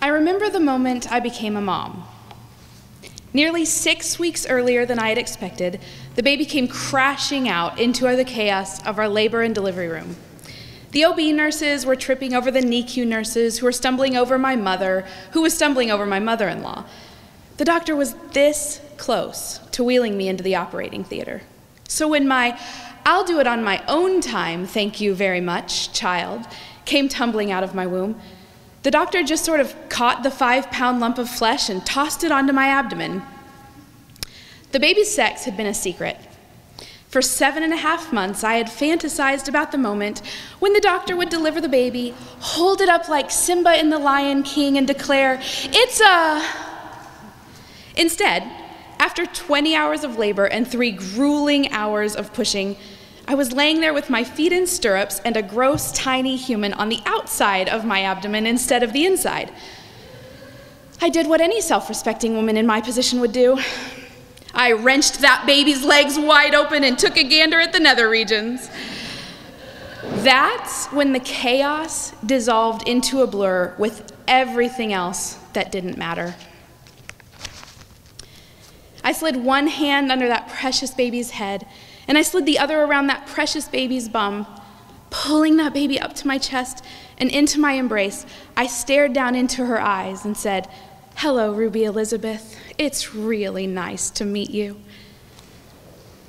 I remember the moment I became a mom. Nearly 6 weeks earlier than I had expected, the baby came crashing out into the chaos of our labor and delivery room. The OB nurses were tripping over the NICU nurses who were stumbling over my mother, who was stumbling over my mother-in-law. The doctor was this close to wheeling me into the operating theater. So when my "I'll do it on my own time, thank you very much," child came tumbling out of my womb, the doctor just sort of caught the 5-pound lump of flesh and tossed it onto my abdomen. The baby's sex had been a secret. For 7.5 months, I had fantasized about the moment when the doctor would deliver the baby, hold it up like Simba in The Lion King, and declare, "It's a..." Instead, after 20 hours of labor and 3 grueling hours of pushing, I was laying there with my feet in stirrups and a gross, tiny human on the outside of my abdomen instead of the inside. I did what any self-respecting woman in my position would do. I wrenched that baby's legs wide open and took a gander at the nether regions. That's when the chaos dissolved into a blur with everything else that didn't matter. I slid one hand under that precious baby's head, and I slid the other around that precious baby's bum. Pulling that baby up to my chest and into my embrace, I stared down into her eyes and said, "Hello, Ruby Elizabeth. It's really nice to meet you."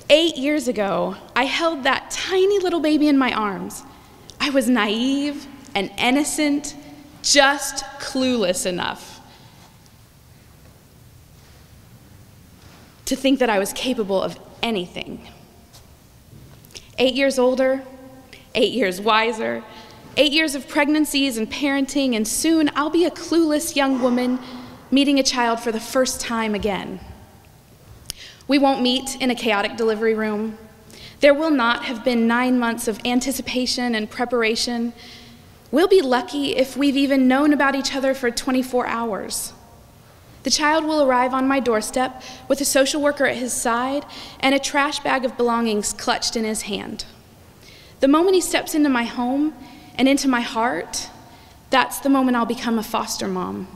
8 years ago, I held that tiny little baby in my arms. I was naive and innocent, just clueless enough to think that I was capable of anything. 8 years older, 8 years wiser, 8 years of pregnancies and parenting, and soon I'll be a clueless young woman meeting a child for the first time again. We won't meet in a chaotic delivery room. There will not have been 9 months of anticipation and preparation. We'll be lucky if we've even known about each other for 24 hours. The child will arrive on my doorstep with a social worker at his side and a trash bag of belongings clutched in his hand. The moment he steps into my home and into my heart, that's the moment I'll become a foster mom.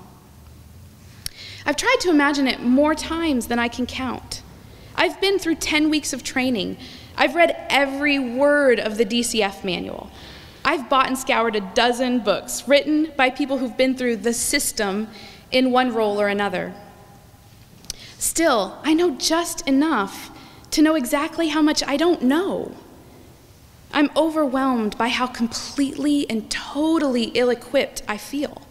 I've tried to imagine it more times than I can count. I've been through 10 weeks of training. I've read every word of the DCF manual. I've bought and scoured a dozen books written by people who've been through the system in one role or another. Still, I know just enough to know exactly how much I don't know. I'm overwhelmed by how completely and totally ill-equipped I feel.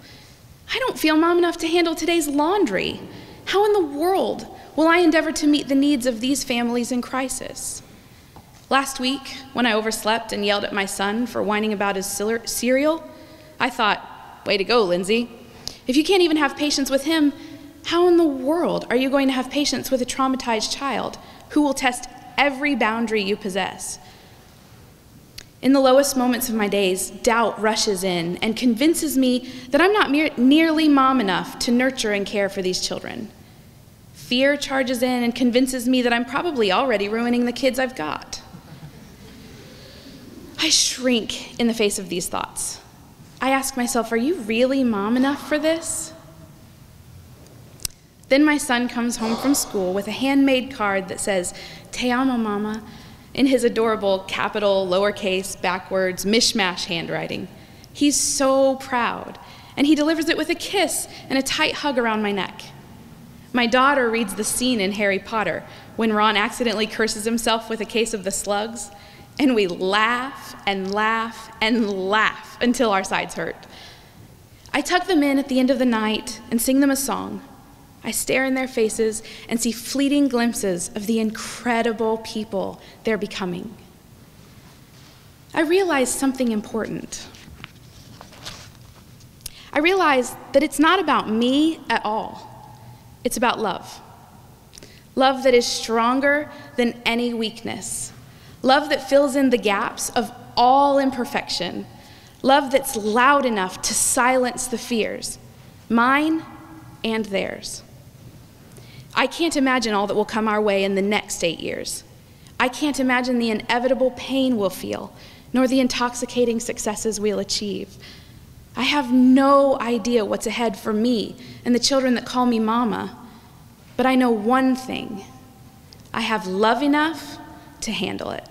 I don't feel mom enough to handle today's laundry. How in the world will I endeavor to meet the needs of these families in crisis? Last week, when I overslept and yelled at my son for whining about his cereal, I thought, way to go, Lindsay. If you can't even have patience with him, how in the world are you going to have patience with a traumatized child who will test every boundary you possess? In the lowest moments of my days, doubt rushes in and convinces me that I'm not nearly mom enough to nurture and care for these children. Fear charges in and convinces me that I'm probably already ruining the kids I've got. I shrink in the face of these thoughts. I ask myself, are you really mom enough for this? Then my son comes home from school with a handmade card that says, "Te amo, mama," in his adorable capital, lowercase, backwards, mishmash handwriting. He's so proud, and he delivers it with a kiss and a tight hug around my neck. My daughter reads the scene in Harry Potter when Ron accidentally curses himself with a case of the slugs, and we laugh and laugh and laugh until our sides hurt. I tuck them in at the end of the night and sing them a song. I stare in their faces and see fleeting glimpses of the incredible people they're becoming. I realize something important. I realize that it's not about me at all. It's about love. Love that is stronger than any weakness. Love that fills in the gaps of all imperfection. Love that's loud enough to silence the fears, mine and theirs. I can't imagine all that will come our way in the next 8 years. I can't imagine the inevitable pain we'll feel, nor the intoxicating successes we'll achieve. I have no idea what's ahead for me and the children that call me Mama, but I know one thing: I have love enough to handle it.